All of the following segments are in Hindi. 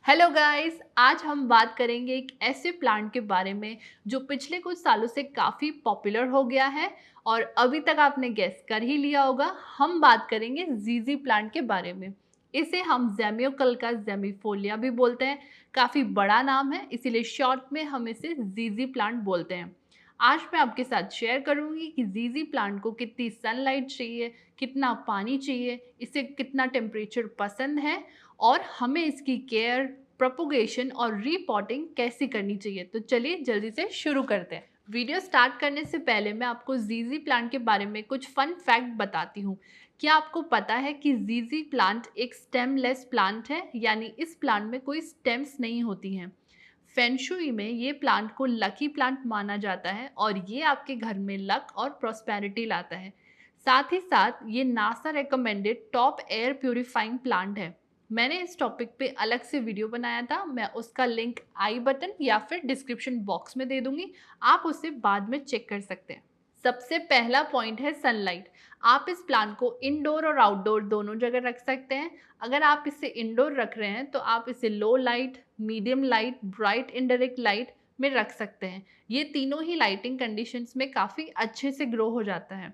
हेलो गाइस, आज हम बात करेंगे एक ऐसे प्लांट के बारे में जो पिछले कुछ सालों से काफ़ी पॉपुलर हो गया है और अभी तक आपने गेस कर ही लिया होगा। हम बात करेंगे जीजी प्लांट के बारे में। इसे हम ज़ेमियोकल्का ज़ेमिफोलिया भी बोलते हैं। काफ़ी बड़ा नाम है, इसीलिए शॉर्ट में हम इसे जीजी प्लांट बोलते हैं। आज मैं आपके साथ शेयर करूंगी कि जीजी प्लांट को कितनी सनलाइट चाहिए, कितना पानी चाहिए, इसे कितना टेम्परेचर पसंद है और हमें इसकी केयर, प्रोपोगेशन और रीपॉटिंग कैसी करनी चाहिए। तो चलिए जल्दी से शुरू करते हैं। वीडियो स्टार्ट करने से पहले मैं आपको जीजी प्लांट के बारे में कुछ फन फैक्ट बताती हूँ। क्या आपको पता है कि जीजी प्लांट एक स्टेमलेस प्लांट है, यानी इस प्लांट में कोई स्टेम्स नहीं होती हैं। फेंगशुई में ये प्लांट को लकी प्लांट माना जाता है और ये आपके घर में लक और प्रॉस्पेरिटी लाता है। साथ ही साथ ये NASA recommended top air purifying plant है। मैंने इस टॉपिक पे अलग से वीडियो बनाया था, मैं उसका लिंक आई बटन या फिर डिस्क्रिप्शन बॉक्स में दे दूंगी, आप उसे बाद में चेक कर सकते हैं। सबसे पहला पॉइंट है सनलाइट। आप इस प्लांट को इंडोर और आउटडोर दोनों जगह रख सकते हैं। अगर आप इसे इंडोर रख रहे हैं तो आप इसे लो light, medium light, bright indirect light में रख सकते हैं। ये तीनों ही लाइटिंग कंडीशंस में काफ़ी अच्छे से ग्रो हो जाता है।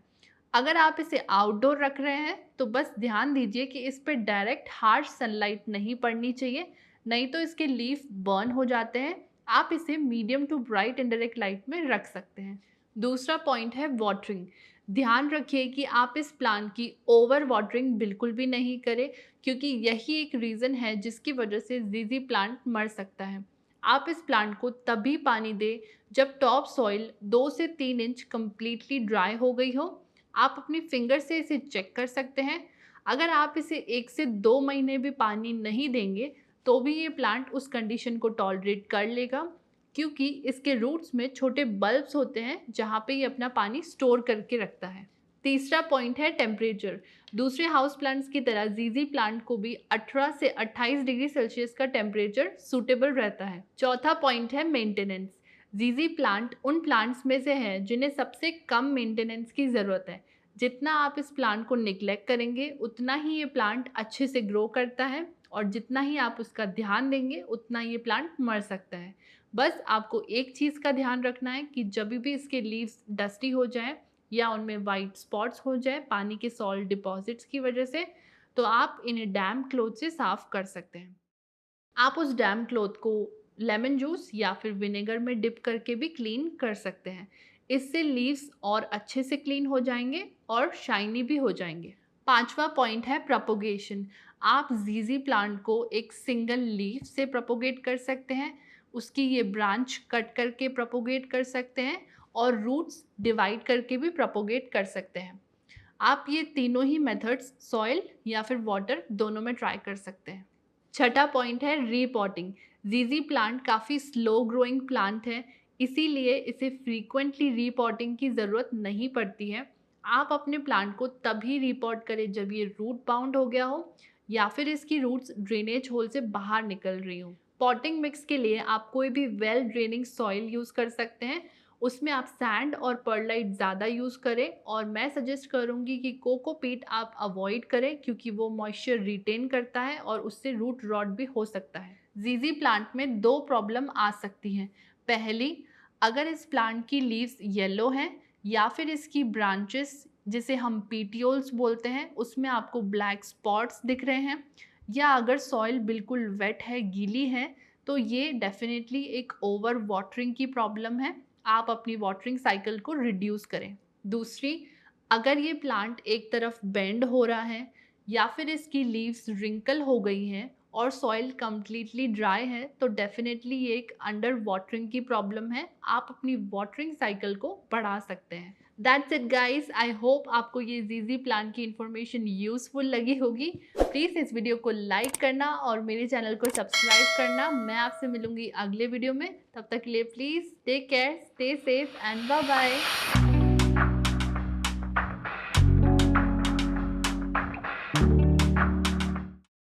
अगर आप इसे आउटडोर रख रहे हैं तो बस ध्यान दीजिए कि इस पर डायरेक्ट हार्श सनलाइट नहीं पड़नी चाहिए, नहीं तो इसके लीफ बर्न हो जाते हैं। आप इसे medium to bright indirect light में रख सकते हैं। दूसरा पॉइंट है वाटरिंग। ध्यान रखिए कि आप इस प्लांट की ओवर वाटरिंग बिल्कुल भी नहीं करें, क्योंकि यही एक रीज़न है जिसकी वजह से जीजी प्लांट मर सकता है। आप इस प्लांट को तभी पानी दें जब टॉप सॉइल 2 से 3 इंच कंप्लीटली ड्राई हो गई हो। आप अपनी फिंगर से इसे चेक कर सकते हैं। अगर आप इसे 1 से 2 महीने भी पानी नहीं देंगे तो भी ये प्लांट उस कंडीशन को टॉलरेट कर लेगा, क्योंकि इसके रूट्स में छोटे बल्ब्स होते हैं जहाँ पे ये अपना पानी स्टोर करके रखता है। तीसरा पॉइंट है टेम्परेचर। दूसरे हाउस प्लांट्स की तरह जीजी प्लांट को भी 18 से 28 डिग्री सेल्सियस का टेम्परेचर सूटेबल रहता है। चौथा पॉइंट है मेंटेनेंस। जीजी प्लांट उन प्लांट्स में से है जिन्हें सबसे कम मेंटेनेंस की ज़रूरत है। जितना आप इस प्लांट को निग्लेक्ट करेंगे उतना ही ये प्लांट अच्छे से ग्रो करता है, और जितना ही आप उसका ध्यान देंगे उतना ये प्लांट मर सकता है। बस आपको एक चीज़ का ध्यान रखना है कि जब भी इसके लीव्स डस्टी हो जाए या उनमें वाइट स्पॉट्स हो जाए पानी के सॉल्ट डिपॉजिट्स की वजह से, तो आप इन्हें डैम्प क्लॉथ से साफ़ कर सकते हैं। आप उस डैम्प क्लॉथ को लेमन जूस या फिर विनेगर में डिप करके भी क्लीन कर सकते हैं। इससे लीव्स और अच्छे से क्लीन हो जाएंगे और शाइनी भी हो जाएंगे। पांचवा पॉइंट है प्रोपोगेशन। आप जीजी प्लांट को एक सिंगल लीफ से प्रोपोगेट कर सकते हैं, उसकी ये ब्रांच कट करके प्रोपोगेट कर सकते हैं और रूट्स डिवाइड करके भी प्रोपोगेट कर सकते हैं। आप ये तीनों ही मेथड्स सॉइल या फिर वाटर दोनों में ट्राई कर सकते हैं। छठा पॉइंट है रीपॉटिंग। जीजी प्लांट काफ़ी स्लो ग्रोइंग प्लांट है, इसीलिए इसे फ्रीक्वेंटली रीपॉटिंग की ज़रूरत नहीं पड़ती है। आप अपने प्लांट को तभी रीपॉट करें जब ये रूट बाउंड हो गया हो या फिर इसकी रूट्स ड्रेनेज होल से बाहर निकल रही हो। पॉटिंग मिक्स के लिए आप कोई भी वेल ड्रेनिंग सॉइल यूज़ कर सकते हैं। उसमें आप सैंड और पर्लराइट ज़्यादा यूज़ करें, और मैं सजेस्ट करूँगी कि कोकोपीट आप अवॉइड करें, क्योंकि वो मॉइस्चर रिटेन करता है और उससे रूट रॉट भी हो सकता है। जीजी प्लांट में दो प्रॉब्लम आ सकती हैं। पहली, अगर इस प्लांट की लीव्स येलो हैं या फिर इसकी ब्रांचेस, जिसे हम पीटियोल्स बोलते हैं, उसमें आपको ब्लैक स्पॉट्स दिख रहे हैं, या अगर सॉइल बिल्कुल वेट है, गीली है, तो ये डेफिनेटली एक ओवर वाटरिंग की प्रॉब्लम है। आप अपनी वाटरिंग साइकिल को रिड्यूस करें। दूसरी, अगर ये प्लांट एक तरफ बेंड हो रहा है या फिर इसकी लीव्स रिंकल हो गई हैं और सॉइल कम्प्लीटली ड्राई है, तो डेफिनेटली ये एक अंडर वाटरिंग की प्रॉब्लम है। आप अपनी वाटरिंग साइकिल को बढ़ा सकते हैं। That's it guys, I hope आपको ये जीजी प्लांट की इन्फॉर्मेशन यूजफुल लगी होगी। प्लीज़ इस वीडियो को लाइक करना और मेरे चैनल को सब्सक्राइब करना। मैं आपसे मिलूंगी अगले वीडियो में, तब तक के लिए please take care, stay safe and bye bye.